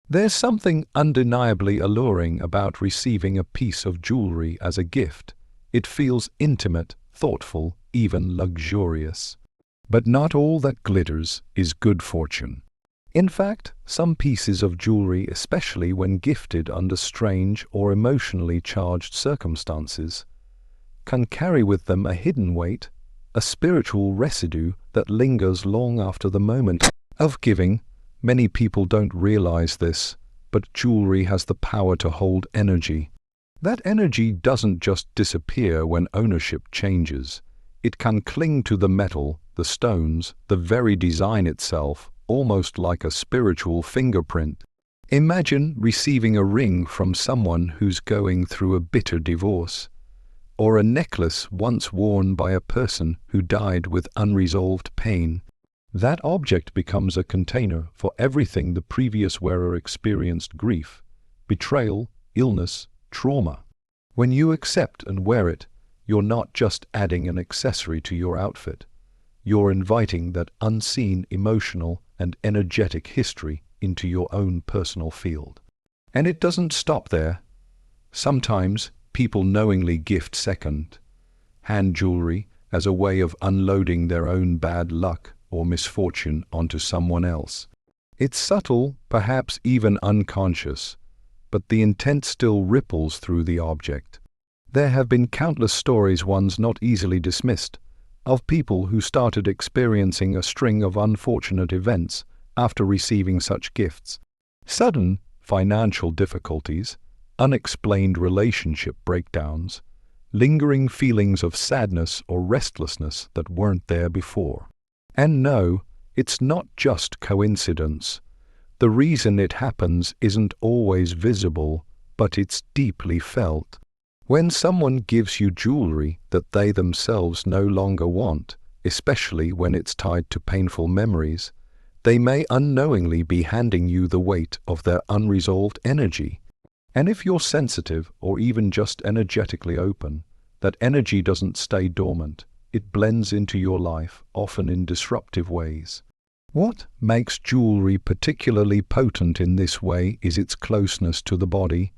There's something undeniably alluring about receiving a piece of jewelry as a gift. It feels intimate, thoughtful, even luxurious. But not all that glitters is good fortune. In fact, some pieces of jewelry, especially when gifted under strange or emotionally charged circumstances, can carry with them a hidden weight, a spiritual residue that lingers long after the moment of giving. Many people don't realize this, but jewelry has the power to hold energy. That energy doesn't just disappear when ownership changes. It can cling to the metal, the stones, the very design itself, almost like a spiritual fingerprint. Imagine receiving a ring from someone who's going through a bitter divorce, or a necklace once worn by a person who died with unresolved pain. That object becomes a container for everything the previous wearer experienced: grief, betrayal, illness, trauma. When you accept and wear it, you're not just adding an accessory to your outfit. You're inviting that unseen emotional and energetic history into your own personal field. And it doesn't stop there. Sometimes people knowingly gift second-hand jewelry as a way of unloading their own bad luck or misfortune onto someone else. It's subtle, perhaps even unconscious, but the intent still ripples through the object. There have been countless stories, ones not easily dismissed, of people who started experiencing a string of unfortunate events after receiving such gifts. Sudden financial difficulties, unexplained relationship breakdowns, lingering feelings of sadness or restlessness that weren't there before. And no, it's not just coincidence. The reason it happens isn't always visible, but it's deeply felt. When someone gives you jewelry that they themselves no longer want, especially when it's tied to painful memories, they may unknowingly be handing you the weight of their unresolved energy. And if you're sensitive or even just energetically open, that energy doesn't stay dormant. It blends into your life, often in disruptive ways. What makes jewelry particularly potent in this way is its closeness to the body.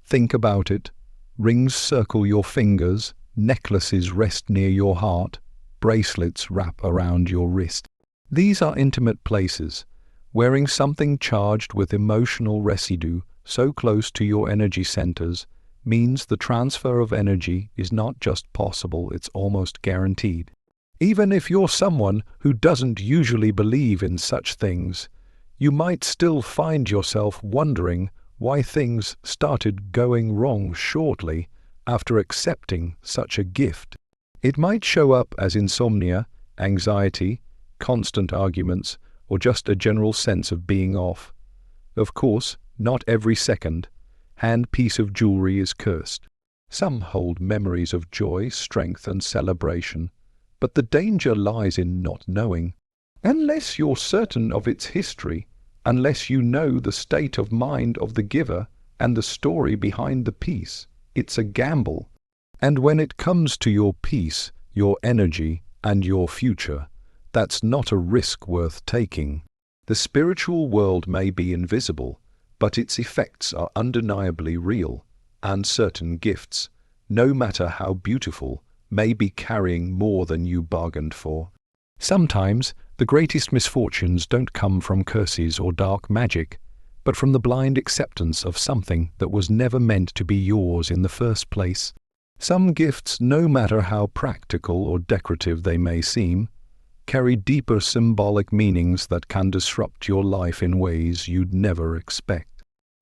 Think about it. Rings circle your fingers, necklaces rest near your heart, bracelets wrap around your wrist. These are intimate places. Wearing something charged with emotional residue so close to your energy centers means the transfer of energy is not just possible, it's almost guaranteed. Even if you're someone who doesn't usually believe in such things, you might still find yourself wondering why things started going wrong shortly after accepting such a gift. It might show up as insomnia, anxiety, constant arguments, or just a general sense of being off. Of course, not every second-hand piece of jewelry is cursed. Some hold memories of joy, strength, and celebration, but the danger lies in not knowing. Unless you're certain of its history, unless you know the state of mind of the giver and the story behind the piece, it's a gamble. And when it comes to your peace, your energy, and your future, that's not a risk worth taking. The spiritual world may be invisible, but its effects are undeniably real, and certain gifts, no matter how beautiful, may be carrying more than you bargained for. Sometimes, the greatest misfortunes don't come from curses or dark magic, but from the blind acceptance of something that was never meant to be yours in the first place. Some gifts, no matter how practical or decorative they may seem, carry deeper symbolic meanings that can disrupt your life in ways you'd never expect.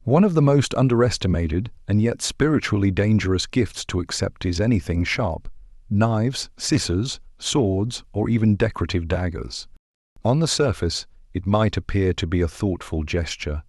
One of the most underestimated and yet spiritually dangerous gifts to accept is anything sharp: knives, scissors, swords, or even decorative daggers. On the surface, it might appear to be a thoughtful gesture.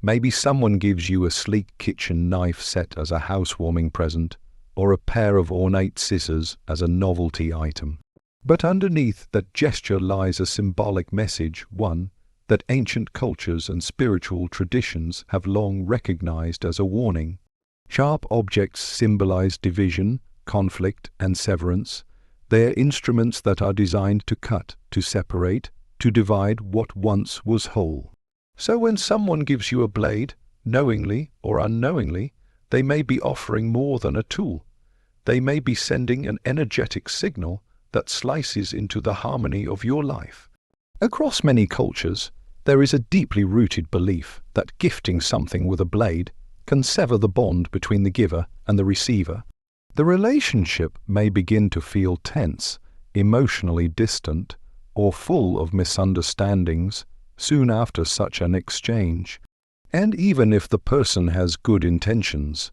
Maybe someone gives you a sleek kitchen knife set as a housewarming present, or a pair of ornate scissors as a novelty item. But underneath that gesture lies a symbolic message, one that ancient cultures and spiritual traditions have long recognized as a warning. Sharp objects symbolize division, conflict, and severance. They are instruments that are designed to cut, to separate, to divide what once was whole. So when someone gives you a blade, knowingly or unknowingly, they may be offering more than a tool. They may be sending an energetic signal that slices into the harmony of your life. Across many cultures, there is a deeply rooted belief that gifting something with a blade can sever the bond between the giver and the receiver. The relationship may begin to feel tense, emotionally distant, or full of misunderstandings soon after such an exchange. And even if the person has good intentions,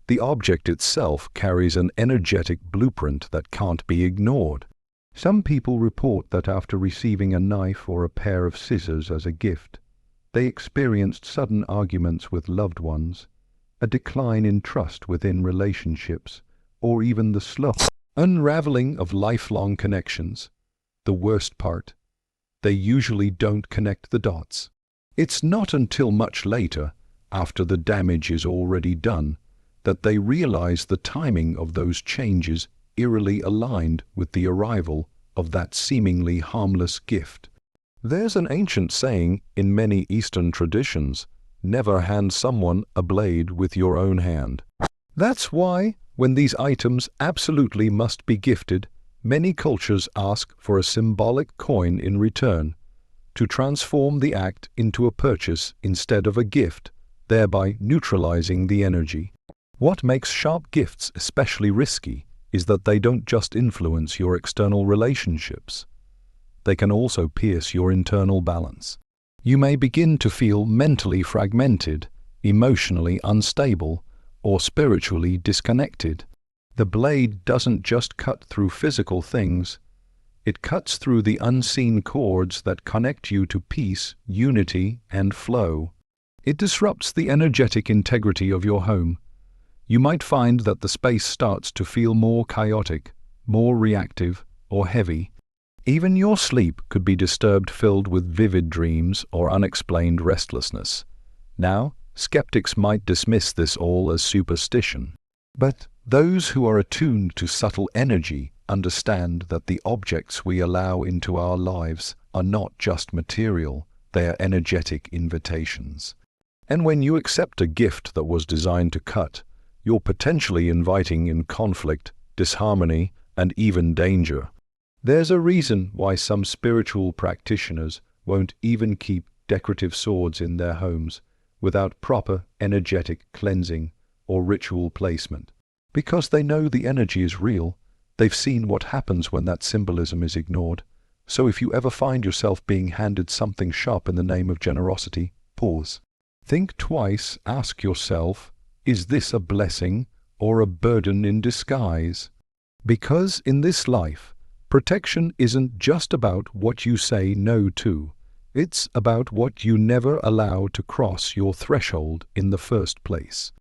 the object itself carries an energetic blueprint that can't be ignored. Some people report that after receiving a knife or a pair of scissors as a gift, they experienced sudden arguments with loved ones, a decline in trust within relationships, or even the slow unraveling of lifelong connections. The worst part, they usually don't connect the dots. It's not until much later, after the damage is already done, that they realize the timing of those changes eerily aligned with the arrival of that seemingly harmless gift. There's an ancient saying in many Eastern traditions, never hand someone a blade with your own hand. That's why, when these items absolutely must be gifted, many cultures ask for a symbolic coin in return, to transform the act into a purchase instead of a gift, thereby neutralizing the energy. What makes sharp gifts especially risky is that they don't just influence your external relationships. They can also pierce your internal balance. You may begin to feel mentally fragmented, emotionally unstable, or spiritually disconnected. The blade doesn't just cut through physical things. It cuts through the unseen cords that connect you to peace, unity, and flow. It disrupts the energetic integrity of your home. You might find that the space starts to feel more chaotic, more reactive, or heavy. Even your sleep could be disturbed, filled with vivid dreams or unexplained restlessness. Now, skeptics might dismiss this all as superstition. But those who are attuned to subtle energy understand that the objects we allow into our lives are not just material, they are energetic invitations. And when you accept a gift that was designed to cut, you're potentially inviting in conflict, disharmony, and even danger. There's a reason why some spiritual practitioners won't even keep decorative swords in their homes without proper energetic cleansing or ritual placement. Because they know the energy is real, they've seen what happens when that symbolism is ignored. So if you ever find yourself being handed something sharp in the name of generosity, pause. Think twice, ask yourself, is this a blessing or a burden in disguise? Because in this life, protection isn't just about what you say no to. It's about what you never allow to cross your threshold in the first place.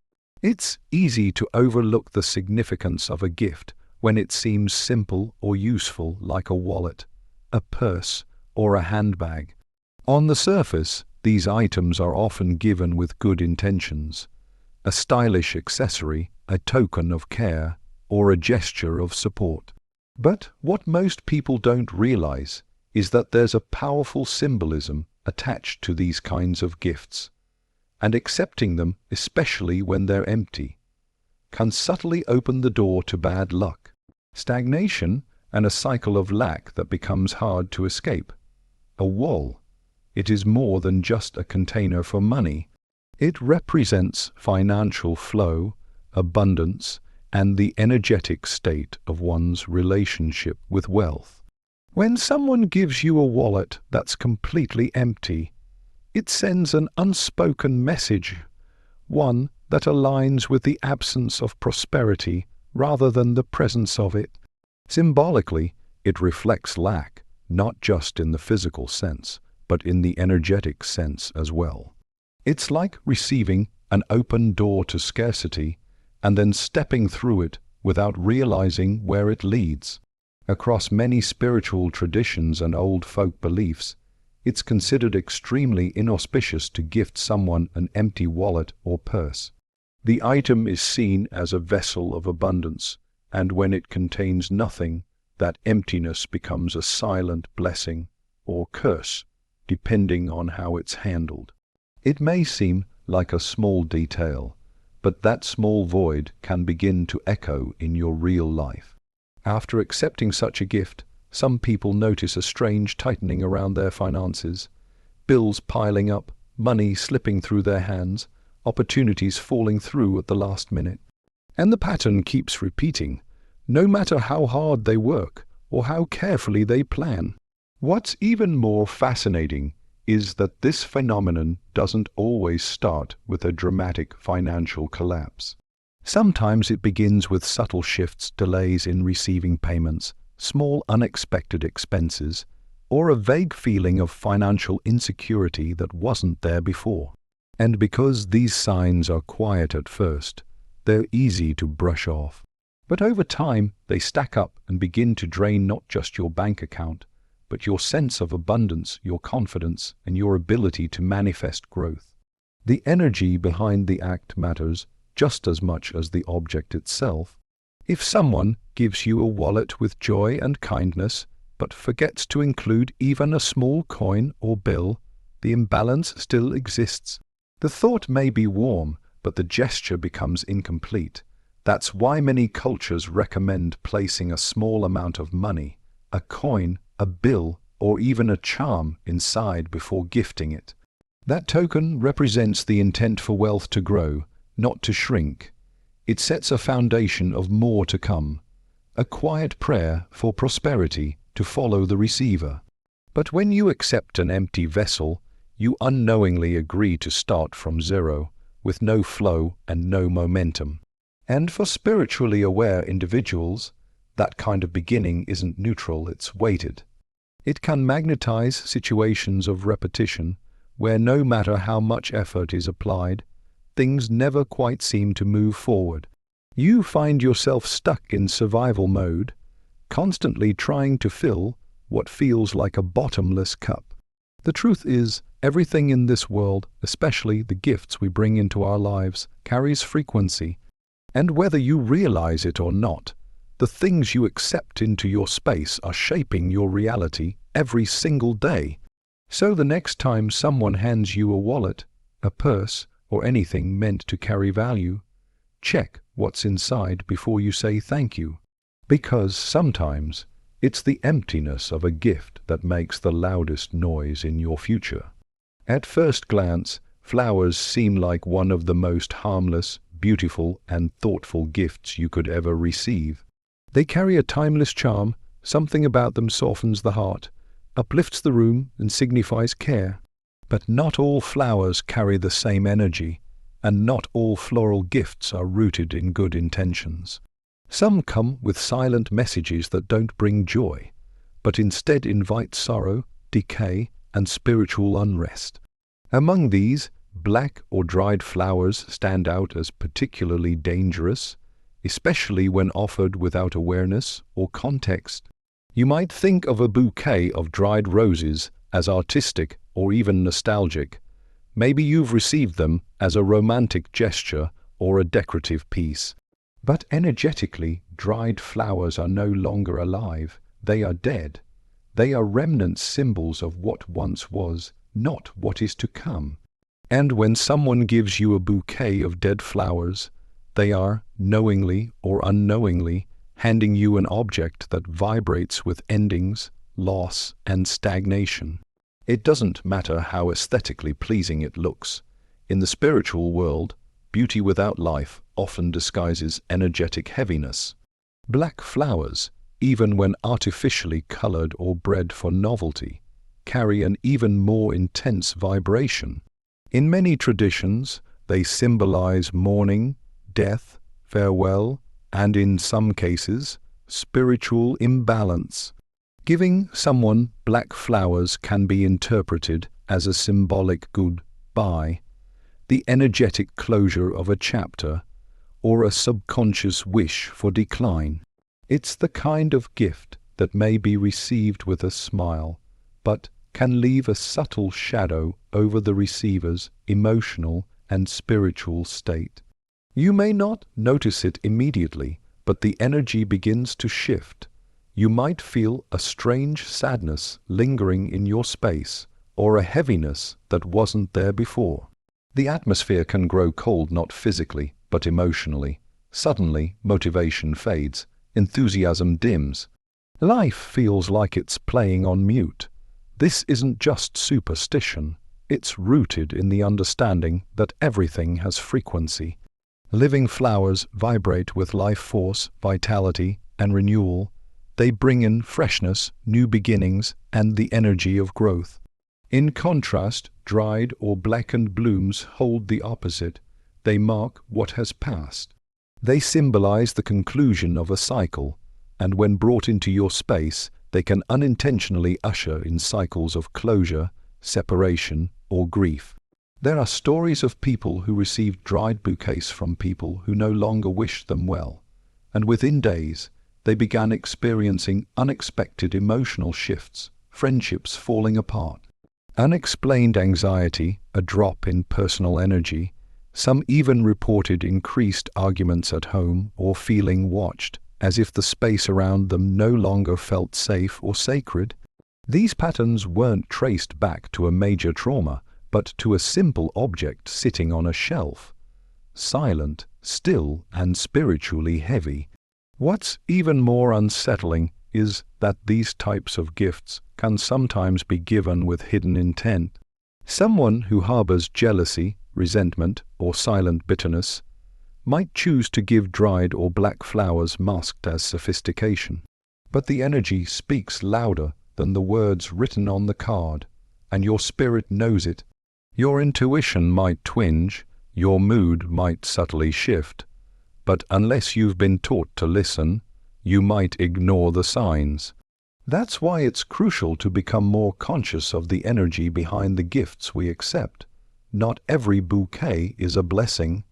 It's easy to overlook the significance of a gift when it seems simple or useful, like a wallet, a purse, or a handbag. On the surface, these items are often given with good intentions. A stylish accessory, a token of care, or a gesture of support. But what most people don't realize is that there's a powerful symbolism attached to these kinds of gifts, and accepting them, especially when they're empty, can subtly open the door to bad luck, stagnation, and a cycle of lack that becomes hard to escape. A wall. It is more than just a container for money. It represents financial flow, abundance, and the energetic state of one's relationship with wealth. When someone gives you a wallet that's completely empty, it sends an unspoken message, one that aligns with the absence of prosperity rather than the presence of it. Symbolically, it reflects lack, not just in the physical sense, but in the energetic sense as well. It's like receiving an open door to scarcity and then stepping through it without realizing where it leads. Across many spiritual traditions and old folk beliefs, it's considered extremely inauspicious to gift someone an empty wallet or purse. The item is seen as a vessel of abundance, and when it contains nothing, that emptiness becomes a silent blessing or curse, depending on how it's handled. It may seem like a small detail, but that small void can begin to echo in your real life. After accepting such a gift, some people notice a strange tightening around their finances, bills piling up, money slipping through their hands, opportunities falling through at the last minute. And the pattern keeps repeating, no matter how hard they work or how carefully they plan. What's even more fascinating is that this phenomenon doesn't always start with a dramatic financial collapse. Sometimes it begins with subtle shifts, delays in receiving payments, small unexpected expenses, or a vague feeling of financial insecurity that wasn't there before. And because these signs are quiet at first, they're easy to brush off. But over time, they stack up and begin to drain not just your bank account, but your sense of abundance, your confidence, and your ability to manifest growth. The energy behind the act matters just as much as the object itself. If someone gives you a wallet with joy and kindness, but forgets to include even a small coin or bill, the imbalance still exists. The thought may be warm, but the gesture becomes incomplete. That's why many cultures recommend placing a small amount of money, a coin, a bill, or even a charm inside before gifting it. That token represents the intent for wealth to grow, not to shrink. It sets a foundation of more to come, a quiet prayer for prosperity to follow the receiver. But when you accept an empty vessel, you unknowingly agree to start from zero, with no flow and no momentum. And for spiritually aware individuals, that kind of beginning isn't neutral, it's weighted. It can magnetize situations of repetition, where no matter how much effort is applied, things never quite seem to move forward. You find yourself stuck in survival mode, constantly trying to fill what feels like a bottomless cup. The truth is, everything in this world, especially the gifts we bring into our lives, carries frequency. And whether you realize it or not, the things you accept into your space are shaping your reality every single day. So the next time someone hands you a wallet, a purse, or anything meant to carry value, check what's inside before you say thank you. Because sometimes it's the emptiness of a gift that makes the loudest noise in your future. At first glance, flowers seem like one of the most harmless, beautiful, and thoughtful gifts you could ever receive. They carry a timeless charm, something about them softens the heart, uplifts the room, and signifies care. But not all flowers carry the same energy, and not all floral gifts are rooted in good intentions. Some come with silent messages that don't bring joy, but instead invite sorrow, decay, and spiritual unrest. Among these, black or dried flowers stand out as particularly dangerous, especially when offered without awareness or context. You might think of a bouquet of dried roses as artistic or even nostalgic. Maybe you've received them as a romantic gesture or a decorative piece. But energetically, dried flowers are no longer alive. They are dead. They are remnant symbols of what once was, not what is to come. And when someone gives you a bouquet of dead flowers, they are, knowingly or unknowingly, handing you an object that vibrates with endings, loss, and stagnation. It doesn't matter how aesthetically pleasing it looks. In the spiritual world, beauty without life often disguises energetic heaviness. Black flowers, even when artificially colored or bred for novelty, carry an even more intense vibration. In many traditions, they symbolize mourning, death, farewell, and in some cases, spiritual imbalance. Giving someone black flowers can be interpreted as a symbolic goodbye, the energetic closure of a chapter, or a subconscious wish for decline. It's the kind of gift that may be received with a smile, but can leave a subtle shadow over the receiver's emotional and spiritual state. You may not notice it immediately, but the energy begins to shift. You might feel a strange sadness lingering in your space, or a heaviness that wasn't there before. The atmosphere can grow cold not physically, but emotionally. Suddenly, motivation fades, enthusiasm dims. Life feels like it's playing on mute. This isn't just superstition. It's rooted in the understanding that everything has frequency. Living flowers vibrate with life force, vitality, and renewal. They bring in freshness, new beginnings, and the energy of growth. In contrast, dried or blackened blooms hold the opposite. They mark what has passed. They symbolize the conclusion of a cycle, and when brought into your space, they can unintentionally usher in cycles of closure, separation, or grief. There are stories of people who received dried bouquets from people who no longer wished them well, and within days, they began experiencing unexpected emotional shifts, friendships falling apart, unexplained anxiety, a drop in personal energy. Some even reported increased arguments at home or feeling watched, as if the space around them no longer felt safe or sacred. These patterns weren't traced back to a major trauma, but to a simple object sitting on a shelf. Silent, still, and spiritually heavy. What's even more unsettling is that these types of gifts can sometimes be given with hidden intent. Someone who harbors jealousy, resentment, or silent bitterness might choose to give dried or black flowers masked as sophistication. But the energy speaks louder than the words written on the card, and your spirit knows it. Your intuition might twinge, your mood might subtly shift, but unless you've been taught to listen, you might ignore the signs. That's why it's crucial to become more conscious of the energy behind the gifts we accept. Not every bouquet is a blessing.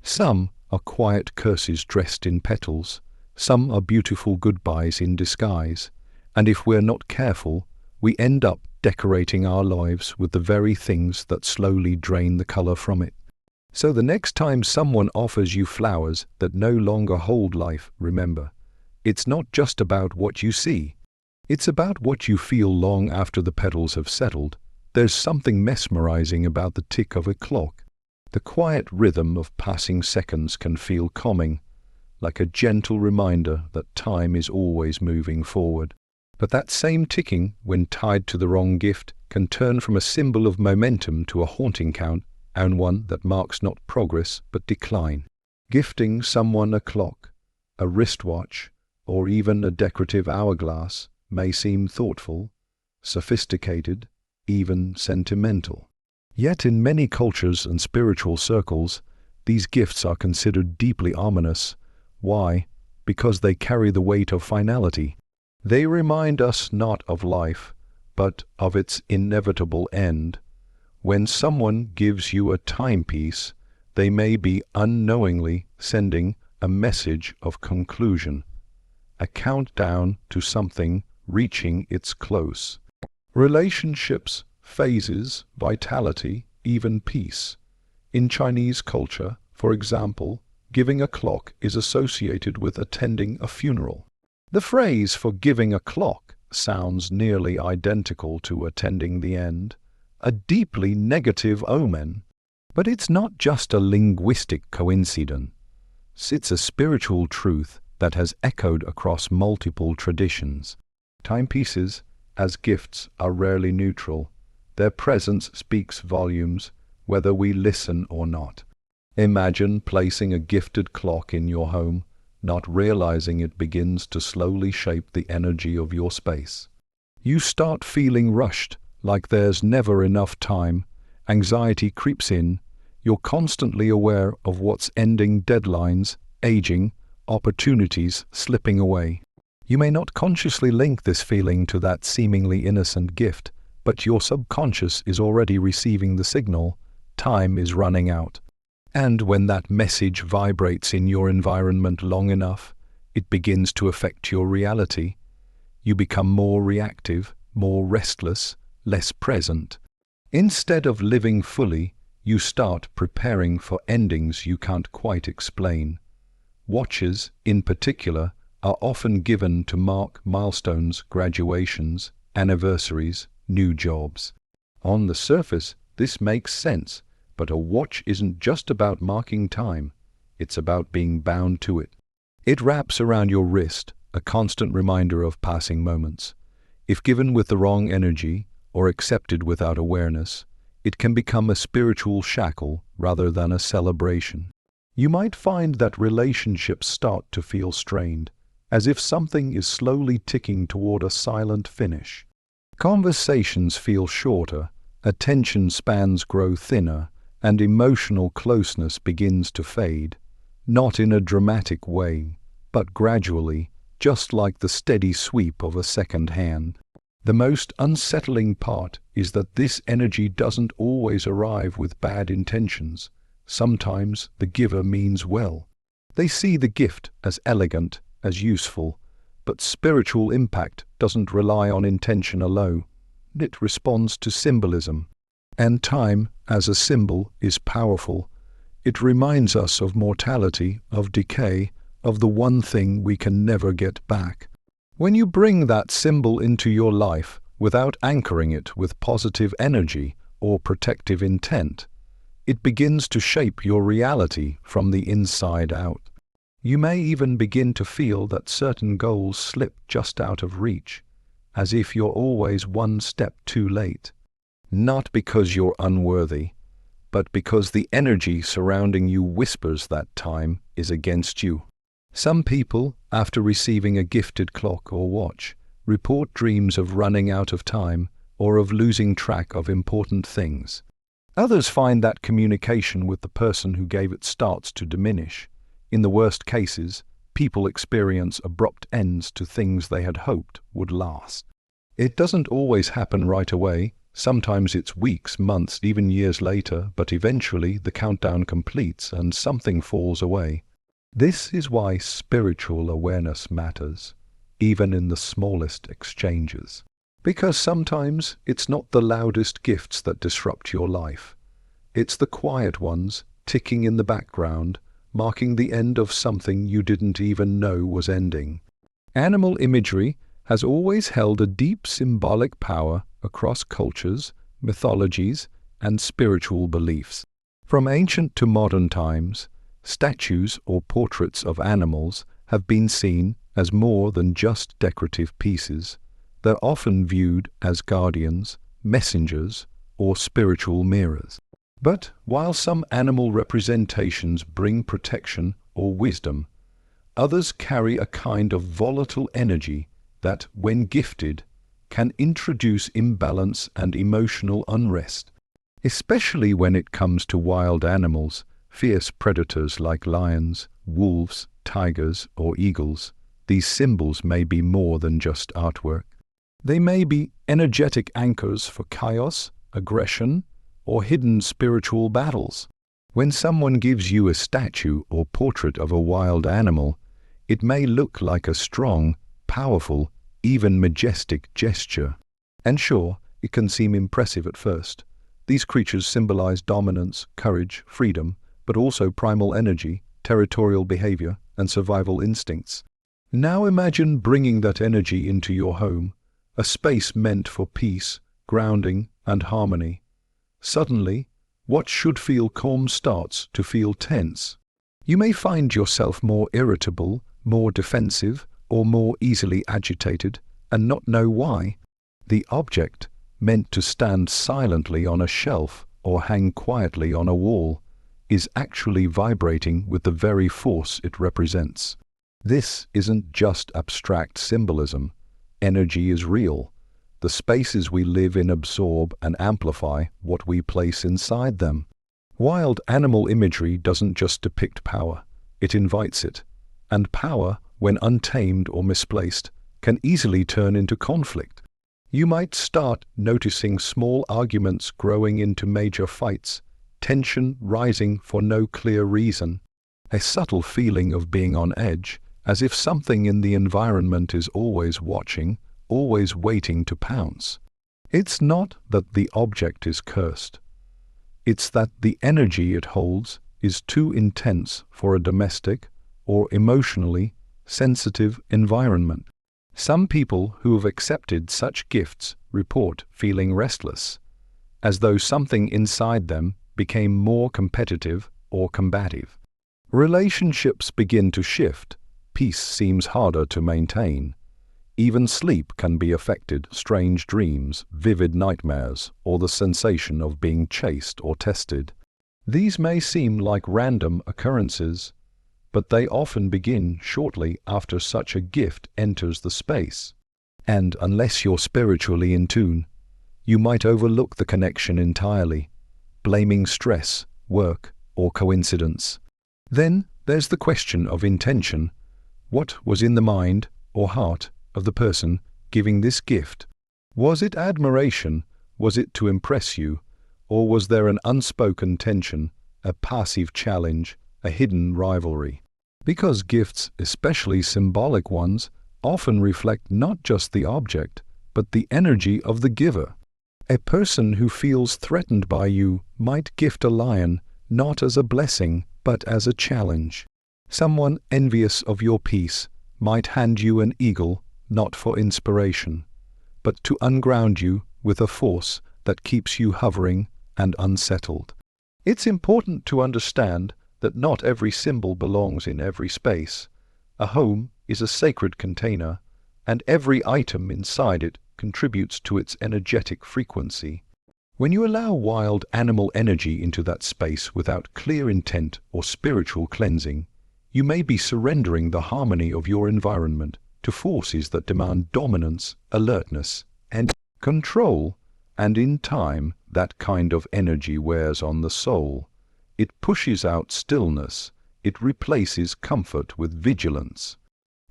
Some are quiet curses dressed in petals, some are beautiful goodbyes in disguise, and if we're not careful, we end up decorating our lives with the very things that slowly drain the color from it. So the next time someone offers you flowers that no longer hold life, remember, it's not just about what you see. It's about what you feel long after the petals have settled. There's something mesmerizing about the tick of a clock. The quiet rhythm of passing seconds can feel calming, like a gentle reminder that time is always moving forward. But that same ticking, when tied to the wrong gift, can turn from a symbol of momentum to a haunting count, and one that marks not progress but decline. Gifting someone a clock, a wristwatch, or even a decorative hourglass may seem thoughtful, sophisticated, even sentimental. Yet in many cultures and spiritual circles, these gifts are considered deeply ominous. Why? Because they carry the weight of finality. They remind us not of life, but of its inevitable end. When someone gives you a timepiece, they may be unknowingly sending a message of conclusion, a countdown to something reaching its close. Relationships, phases, vitality, even peace. In Chinese culture, for example, giving a clock is associated with attending a funeral. The phrase for giving a clock sounds nearly identical to attending the end, a deeply negative omen. But it's not just a linguistic coincidence. It's a spiritual truth that has echoed across multiple traditions. Timepieces, as gifts, are rarely neutral. Their presence speaks volumes, whether we listen or not. Imagine placing a gifted clock in your home, not realizing it begins to slowly shape the energy of your space. You start feeling rushed, like there's never enough time. Anxiety creeps in. You're constantly aware of what's ending, deadlines, aging, opportunities slipping away. You may not consciously link this feeling to that seemingly innocent gift, but your subconscious is already receiving the signal. Time is running out. And when that message vibrates in your environment long enough, it begins to affect your reality. You become more reactive, more restless, less present. Instead of living fully, you start preparing for endings you can't quite explain. Watches, in particular, are often given to mark milestones, graduations, anniversaries, new jobs. On the surface, this makes sense, But a watch isn't just about marking time, it's about being bound to it. It wraps around your wrist, a constant reminder of passing moments. If given with the wrong energy, or accepted without awareness, it can become a spiritual shackle rather than a celebration. You might find that relationships start to feel strained, as if something is slowly ticking toward a silent finish. Conversations feel shorter, attention spans grow thinner, and emotional closeness begins to fade, not in a dramatic way, but gradually, just like the steady sweep of a second hand. The most unsettling part is that this energy doesn't always arrive with bad intentions. Sometimes the giver means well. They see the gift as elegant, as useful, but spiritual impact doesn't rely on intention alone. It responds to symbolism. And time, as a symbol, is powerful. It reminds us of mortality, of decay, of the one thing we can never get back. When you bring that symbol into your life without anchoring it with positive energy or protective intent, it begins to shape your reality from the inside out. You may even begin to feel that certain goals slip just out of reach, as if you're always one step too late. Not because you're unworthy, but because the energy surrounding you whispers that time is against you. Some people, after receiving a gifted clock or watch, report dreams of running out of time or of losing track of important things. Others find that communication with the person who gave it starts to diminish. In the worst cases, people experience abrupt ends to things they had hoped would last. It doesn't always happen right away. Sometimes it's weeks, months, even years later, but eventually the countdown completes and something falls away. This is why spiritual awareness matters, even in the smallest exchanges. Because sometimes it's not the loudest gifts that disrupt your life. It's the quiet ones, ticking in the background, marking the end of something you didn't even know was ending. Animal imagery has always held a deep symbolic power across cultures, mythologies, and spiritual beliefs. From ancient to modern times, statues or portraits of animals have been seen as more than just decorative pieces. They're often viewed as guardians, messengers, or spiritual mirrors. But while some animal representations bring protection or wisdom, others carry a kind of volatile energy that, when gifted, can introduce imbalance and emotional unrest. Especially when it comes to wild animals, fierce predators like lions, wolves, tigers, or eagles, these symbols may be more than just artwork. They may be energetic anchors for chaos, aggression, or hidden spiritual battles. When someone gives you a statue or portrait of a wild animal, it may look like a strong, powerful, even majestic gesture. And sure, it can seem impressive at first. These creatures symbolize dominance, courage, freedom, but also primal energy, territorial behavior, and survival instincts. Now imagine bringing that energy into your home, a space meant for peace, grounding, and harmony. Suddenly, what should feel calm starts to feel tense. You may find yourself more irritable, more defensive, or more easily agitated, and not know why. The object, meant to stand silently on a shelf or hang quietly on a wall, is actually vibrating with the very force it represents. This isn't just abstract symbolism. Energy is real. The spaces we live in absorb and amplify what we place inside them. Wild animal imagery doesn't just depict power, it invites it. And power, when untamed or misplaced, can easily turn into conflict. You might start noticing small arguments growing into major fights, tension rising for no clear reason, a subtle feeling of being on edge, as if something in the environment is always watching, always waiting to pounce. It's not that the object is cursed. It's that the energy it holds is too intense for a domestic or emotionally sensitive environment. Some people who have accepted such gifts report feeling restless, as though something inside them became more competitive or combative. Relationships begin to shift. Peace seems harder to maintain. Even sleep can be affected. Strange dreams, vivid nightmares, or the sensation of being chased or tested. These may seem like random occurrences, but they often begin shortly after such a gift enters the space. And unless you're spiritually in tune, you might overlook the connection entirely, blaming stress, work, or coincidence. Then there's the question of intention. What was in the mind or heart of the person giving this gift? Was it admiration? Was it to impress you? Or was there an unspoken tension, a passive challenge, a hidden rivalry? Because gifts, especially symbolic ones, often reflect not just the object, but the energy of the giver. A person who feels threatened by you might gift a lion not as a blessing, but as a challenge. Someone envious of your peace might hand you an eagle not for inspiration, but to unground you with a force that keeps you hovering and unsettled. It's important to understand that not every symbol belongs in every space. A home is a sacred container, and every item inside it contributes to its energetic frequency. When you allow wild animal energy into that space without clear intent or spiritual cleansing, you may be surrendering the harmony of your environment to forces that demand dominance, alertness, and control. And in time, that kind of energy wears on the soul. It pushes out stillness. It replaces comfort with vigilance.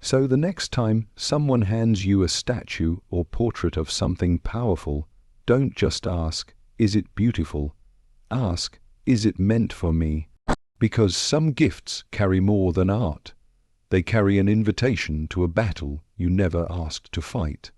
So the next time someone hands you a statue or portrait of something powerful, don't just ask, "Is it beautiful?" Ask, "Is it meant for me?" Because some gifts carry more than art. They carry an invitation to a battle you never asked to fight.